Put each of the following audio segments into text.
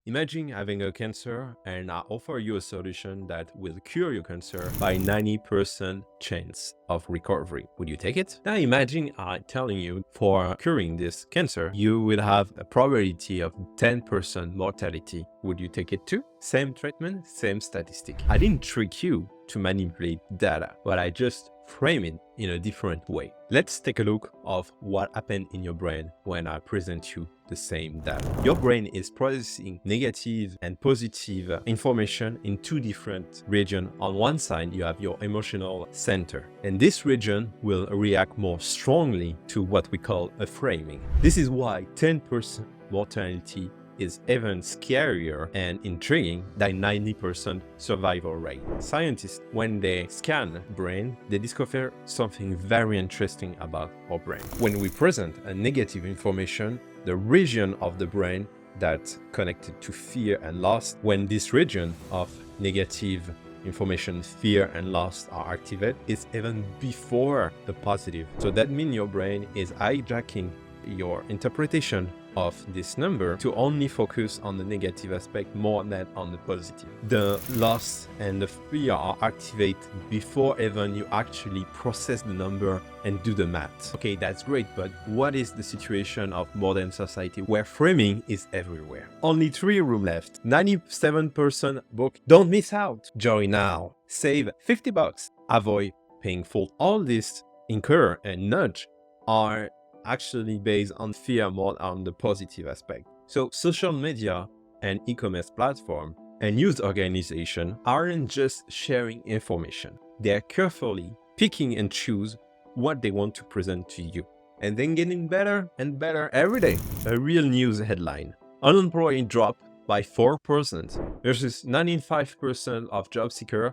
Imagine having a cancer and I offer you a solution that will cure your cancer by 90% chance of recovery. Would you take it? Now imagine I telling you for curing this cancer, you will have a probability of 10% mortality. Would you take it too? Same treatment, same statistic. I didn't trick you to manipulate data, but I just frame it in a different way. Let's take a look of what happened in your brain when I present you the same data. Your brain is processing negative and positive information in two different regions. On one side, you have your emotional center, and this region will react more strongly to what we call a framing. This is why 10% mortality is even scarier and intriguing than 90% survival rate. Scientists, when they scan brain, they discover something very interesting about our brain. When we present a negative information, the region of the brain that's connected to fear and loss, when this region of negative information, fear and loss are activated, it's even before the positive. So that means your brain is hijacking your interpretation of this number to only focus on the negative aspect more than on the positive. The loss and the fear are activated before even you actually process the number and do the math. Okay, that's great, but what is the situation of modern society where framing is everywhere? Only 3 rooms left, 97% booked. Don't miss out. Join now. Save $50. Avoid paying full. All this incur and nudge are actually based on fear more on the positive aspect. So social media and e-commerce platform and news organization aren't just sharing information. They're carefully picking and choose what they want to present to you, and then getting better and better every day. A real news headline: unemployed dropped by 4% versus 95% of job seekers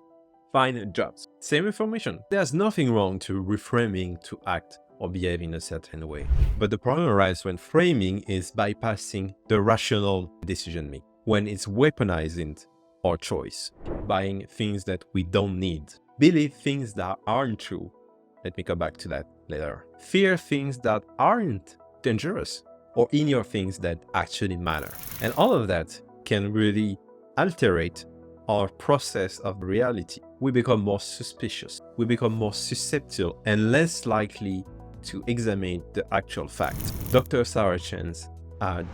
find jobs. Same information. There's nothing wrong to reframing to act or behave in a certain way. But the problem arises when framing is bypassing the rational decision making, when it's weaponizing our choice, buying things that we don't need, believe things that aren't true. Let me come back to that later. Fear things that aren't dangerous, or ignore things that actually matter. And all of that can really alterate our process of reality. We become more suspicious, we become more susceptible and less likely to examine the actual fact. Dr. Sarah Chan's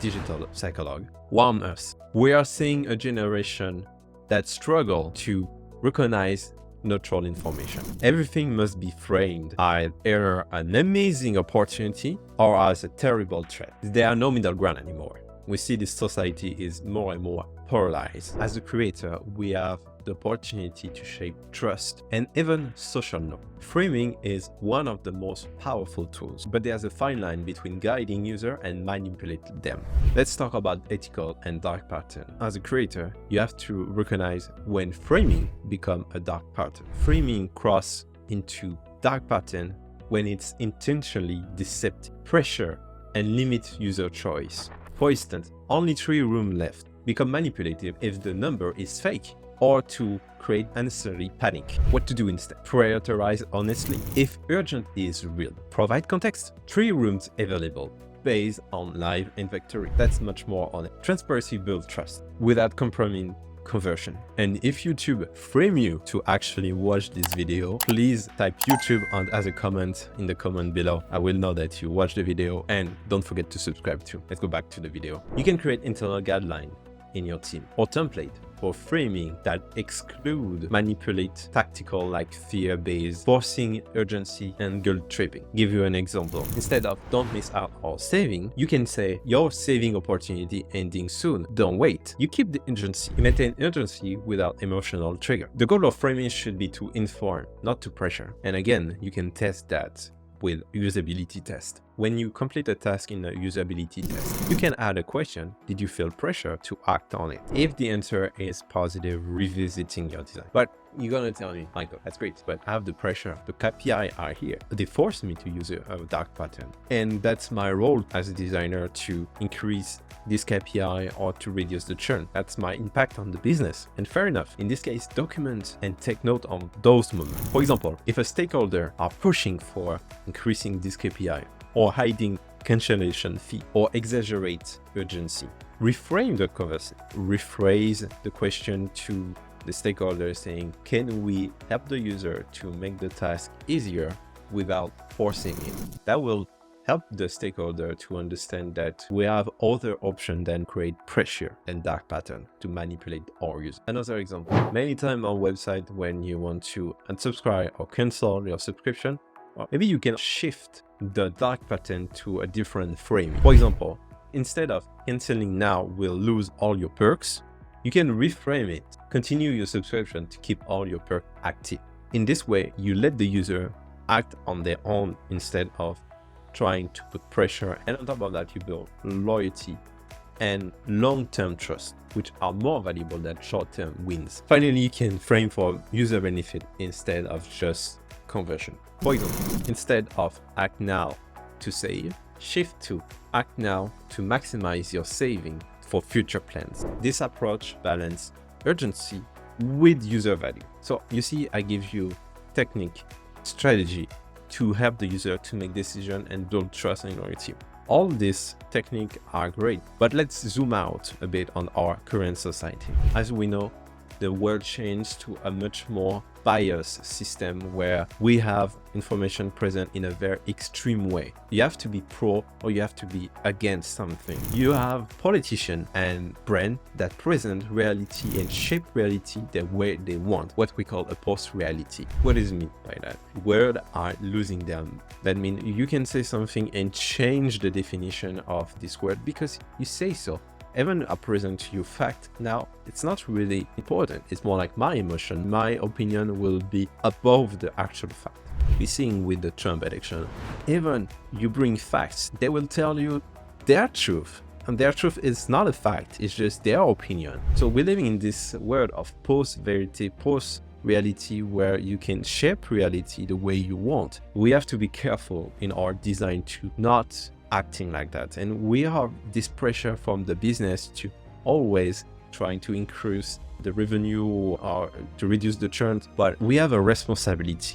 digital psychologue warned us. We are seeing a generation that struggle to recognize neutral information. Everything must be framed as either an amazing opportunity or as a terrible threat. There are no middle ground anymore. We see this society is more and more polarized. As a creator, we have the opportunity to shape trust and even social norms. Framing is one of the most powerful tools, but there's a fine line between guiding users and manipulating them. Let's talk about ethical and dark pattern. As a creator, you have to recognize when framing becomes a dark pattern. Framing crosses into dark pattern when it's intentionally deceptive, pressure, and limit user choice. For instance, only 3 rooms left become manipulative if the number is fake, or to create unnecessary panic. What to do instead? Prioritize honestly. If urgent is real, provide context. 3 rooms available based on live inventory. That's much more on it. Transparency builds trust without compromising conversion. And if YouTube frame you to actually watch this video, please type YouTube and as a comment in the comment below. I will know that you watched the video, and don't forget to subscribe too. Let's go back to the video. You can create internal guideline in your team or template for framing that exclude, manipulate, tactical like fear-based, forcing urgency, and guilt tripping. Give you an example. Instead of don't miss out or saving, you can say your saving opportunity ending soon. Don't wait. You keep the urgency. You maintain urgency without emotional trigger. The goal of framing should be to inform, not to pressure. And again, you can test that with usability test. When you complete a task in a usability test, you can add a question: did you feel pressure to act on it? If the answer is positive, revisiting your design. But you're gonna tell me, Michael, that's great, but I have the pressure. The KPI are here. They force me to use a dark pattern. And that's my role as a designer, to increase this KPI or to reduce the churn. That's my impact on the business. And fair enough. In this case, document and take note on those moments. For example, if a stakeholder are pushing for increasing this KPI, or hiding cancellation fee, or exaggerate urgency, reframe the conversation, rephrase the question to the stakeholder saying, can we help the user to make the task easier without forcing it? That will help the stakeholder to understand that we have other options than create pressure and dark pattern to manipulate our users. Another example, many times on website when you want to unsubscribe or cancel your subscription, or maybe you can shift the dark pattern to a different frame. For example, instead of canceling now will lose all your perks, you can reframe it, continue your subscription to keep all your perks active. In this way, you let the user act on their own instead of trying to put pressure. And on top of that, you build loyalty and long-term trust, which are more valuable than short-term wins. Finally, you can frame for user benefit instead of just conversion. For example, instead of act now to save, shift to act now to maximize your saving for future plans. This approach balances urgency with user value. So you see, I give you technique, strategy to help the user to make decision and build trust and loyalty. All these techniques are great, but let's zoom out a bit on our current society. As we know, the world changed to a much more biased system where we have information present in a very extreme way. You have to be pro or you have to be against something. You have politicians and brands that present reality and shape reality the way they want, what we call a post-reality. What does it mean by that? Words are losing them. That means you can say something and change the definition of this word because you say so. Even I present to you fact, now it's not really important. It's more like my emotion. My opinion will be above the actual fact. We're seeing with the Trump election, even you bring facts, they will tell you their truth. And their truth is not a fact, it's just their opinion. So we're living in this world of post-verity, post-reality where you can shape reality the way you want. We have to be careful in our design to not acting like that, and we have this pressure from the business to always trying to increase the revenue or to reduce the churn, but we have a responsibility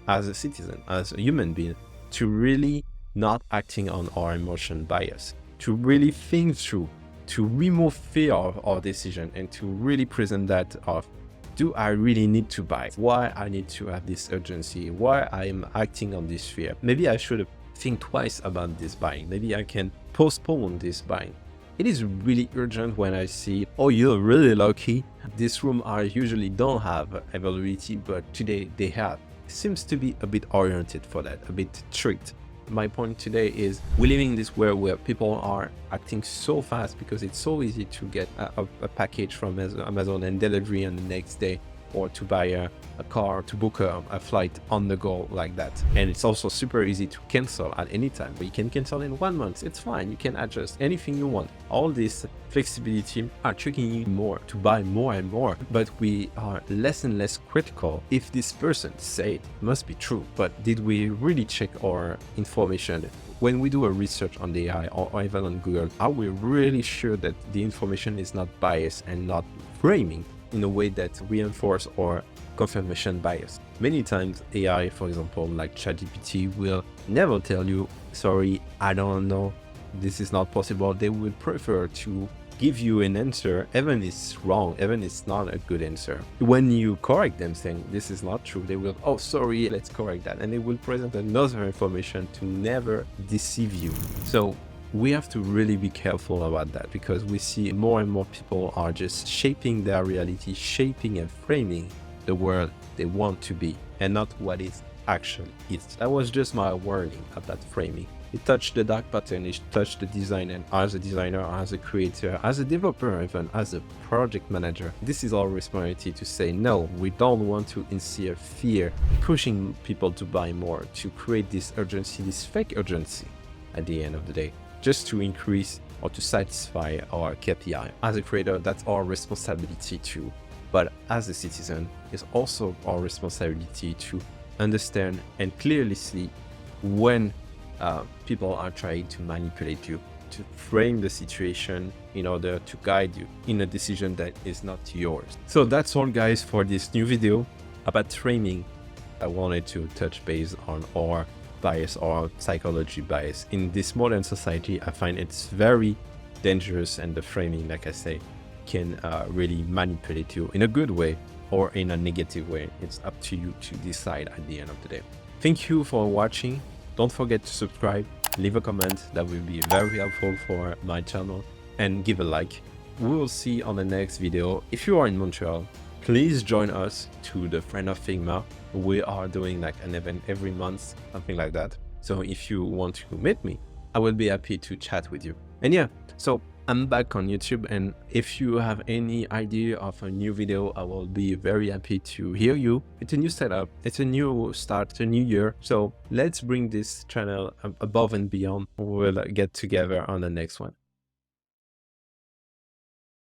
as a citizen, as a human being, to really not acting on our emotion bias, to really think through, to remove fear of our decision and to really present that of, do I really need to buy? Why I need to have this urgency? Why I am acting on this fear? Maybe I should think twice about this buying. Maybe I can postpone this buying. It is really urgent when I see, oh, you're really lucky. This room I usually don't have availability, but today they have. It seems to be a bit oriented for that, a bit tricked. My point today is we're living in this world where people are acting so fast because it's so easy to get a package from Amazon and delivery on the next day, or to buy a car, to book a flight on the go like that. And it's also super easy to cancel at any time. But you can cancel in 1 month, it's fine. You can adjust anything you want. All this flexibility are tricking you more to buy more and more. But we are less and less critical. If this person said it must be true, but did we really check our information? When we do a research on the AI or even on Google, are we really sure that the information is not biased and not framing in a way that reinforce or confirmation bias? Many times AI, for example, like ChatGPT, will never tell you, sorry, I don't know, this is not possible. They would prefer to give you an answer, even it's wrong, even it's not a good answer. When you correct them saying this is not true, they will, oh, sorry, let's correct that. And they will present another information to never deceive you. So we have to really be careful about that, because we see more and more people are just shaping their reality, shaping and framing the world they want to be and not what it actually is. That was just my warning about framing. It touched the dark pattern, it touched the design, and as a designer, as a creator, as a developer, even as a project manager, this is our responsibility to say, no, we don't want to instill fear, pushing people to buy more, to create this urgency, this fake urgency at the end of the day, just to increase or to satisfy our KPI. As a creator, that's our responsibility too. But as a citizen, it's also our responsibility to understand and clearly see when people are trying to manipulate you, to frame the situation in order to guide you in a decision that is not yours. So that's all, guys, for this new video about framing. I wanted to touch base on our bias or psychology bias. In this modern society, I find it's very dangerous, and the framing, like I say, can really manipulate you in a good way or in a negative way. It's up to you to decide at the end of the day. Thank you for watching. Don't forget to subscribe, leave a comment. That will be very helpful for my channel, and give a like. We will see on the next video. If you are in Montreal, please join us to the Friend of Figma. We are doing like an event every month, something like that. So if you want to meet me, I will be happy to chat with you. And yeah, so I'm back on YouTube, and if you have any idea of a new video, I will be very happy to hear you. It's a new setup, it's a new start, it's a new year. So let's bring this channel above and beyond. We'll get together on the next one.